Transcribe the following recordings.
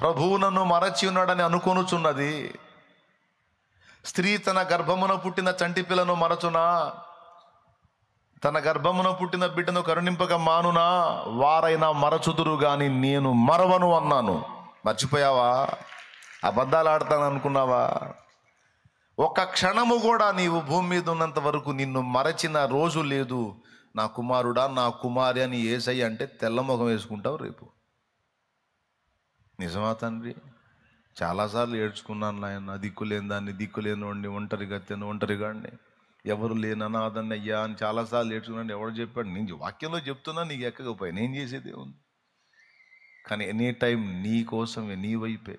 ప్రభువు నన్ను మరచి ఉన్నాడని అనుకొనుచున్నది. స్త్రీ తన గర్భమున పుట్టిన చంటి పిల్లను మరచునా? తన గర్భమున పుట్టిన బిడ్డను కరుణింపక మానునా? వారైనా మరచుదురు గాని నేను మరవను అన్నాను. మర్చిపోయావా? అబద్ధాలు ఆడతాను అనుకున్నావా? ఒక్క క్షణము కూడా నీవు భూమి మీద ఉన్నంత వరకు నిన్ను మరచిన రోజు లేదు. నా కుమారుడా, నా కుమారి అని యేసయ్య అంటే తెల్లముఖం వేసుకుంటావు రేపు. నిజమా తండ్రి? చాలాసార్లు ఏడ్చుకున్నాను నాయన, దిక్కులేని దాన్ని, దిక్కులేని వాడిని, ఒంటరిగాడిని, ఎవరు లేని అనాథని అయ్యా అని చాలాసార్లు ఏడ్చుకున్నాను. ఎవరు చెప్పాడు? నేను వాక్యంలో చెప్తున్నా, నీకు ఎక్కకపోయి నేను చేసేది ఉంది. కానీ ఎనీ టైం నీ కోసమే, నీ వైపే.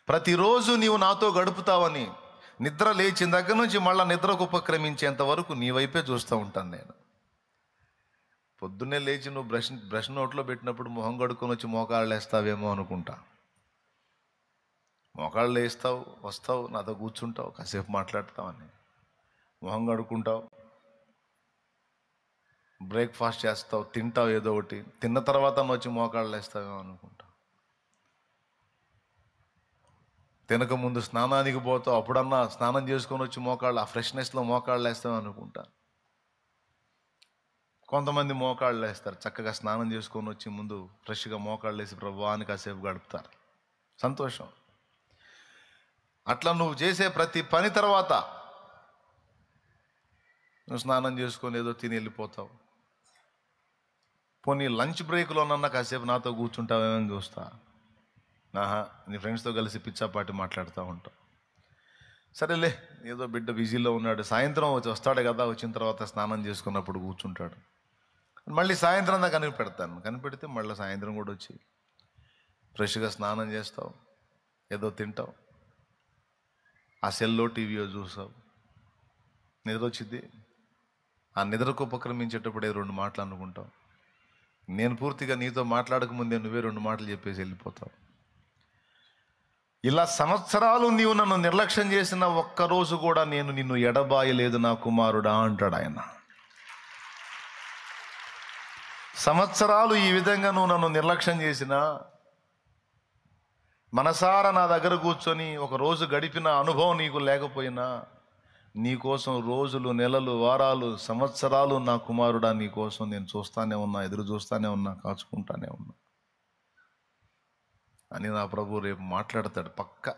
ప్రతిరోజు నీవు నాతో గడుపుతావని, నిద్ర లేచిన దగ్గర నుంచి మళ్ళీ నిద్రకు ఉపక్రమించేంత వరకు నీ వైపే చూస్తూ ఉంటాను నేను. పొద్దున్నే లేచి నువ్వు బ్రష్ నోట్లో పెట్టినప్పుడు మొహం కడుక్కొని వచ్చి మోకాళ్ళు వేస్తావేమో అనుకుంటా. మోకాళ్ళు వేస్తావు, వస్తావు, నాతో కూర్చుంటావు, కాసేపు మాట్లాడతావని, మొహం కడుక్కుంటావు, బ్రేక్ఫాస్ట్ చేస్తావు, తింటావు ఏదో ఒకటి, తిన్న తర్వాత నువ్వు వచ్చి మోకాళ్ళు వేస్తావేమో అనుకుంటా. తినకముందు స్నానానికి పోతావు, అప్పుడన్నా స్నానం చేసుకొని వచ్చి మోకాళ్ళు, ఆ ఫ్రెష్నెస్లో మోకాళ్ళు వేస్తావు అనుకుంటా. కొంతమంది మోకాళ్ళు వేస్తారు, చక్కగా స్నానం చేసుకొని వచ్చి ముందు ఫ్రెష్గా మోకాళ్ళు వేసి ప్రభువాని కాసేపు గడుపుతారు, సంతోషం. అట్లా నువ్వు చేసే ప్రతి పని తర్వాత నువ్వు స్నానం చేసుకొని ఏదో తిని వెళ్ళిపోతావు. పోనీ లంచ్ బ్రేక్లోనన్నా కాసేపు నాతో కూర్చుంటావేమని చూస్తా. నీ ఫ్రెండ్స్తో కలిసి పిచ్చాపాటి మాట్లాడుతూ ఉంటావు. సరేలే, ఏదో బిడ్డ బిజీలో ఉన్నాడు, సాయంత్రం వస్తాడు కదా, వచ్చిన తర్వాత స్నానం చేసుకున్నప్పుడు కూర్చుంటాడు. మళ్ళీ సాయంత్రం దాకా కనిపెడితే మళ్ళీ సాయంత్రం కూడా వచ్చి ఫ్రెష్గా స్నానం చేస్తావు, ఏదో తింటావు, ఆ సెల్లో టీవీయో చూస్తావు, నిద్ర వచ్చింది. ఆ నిద్రకు ఉపక్రమించేటప్పుడే 2 మాటలు అనుకుంటావు. నేను పూర్తిగా నీతో మాట్లాడక ముందే నువ్వే 2 మాటలు చెప్పేసి వెళ్ళిపోతావు. ఇలా సంవత్సరాలు నీవు నన్ను నిర్లక్ష్యం చేసిన ఒక్కరోజు కూడా నేను నిన్ను ఎడబాయలేదు నా కుమారుడా అంటాడు ఆయన. సంవత్సరాలు ఈ విధంగా నువ్వు నన్ను నిర్లక్ష్యం చేసినా, మనసారా నా దగ్గర కూర్చొని ఒక రోజు గడిపిన అనుభవం నీకు లేకపోయినా, నీకోసం రోజులు, నెలలు, వారాలు, సంవత్సరాలు నా కుమారుడా నీకోసం నేను చూస్తానే ఉన్నా, ఎదురు చూస్తానే ఉన్నా, కాచుకుంటానే ఉన్నా అని నా ప్రభు రేపు మాట్లాడతాడు పక్కా.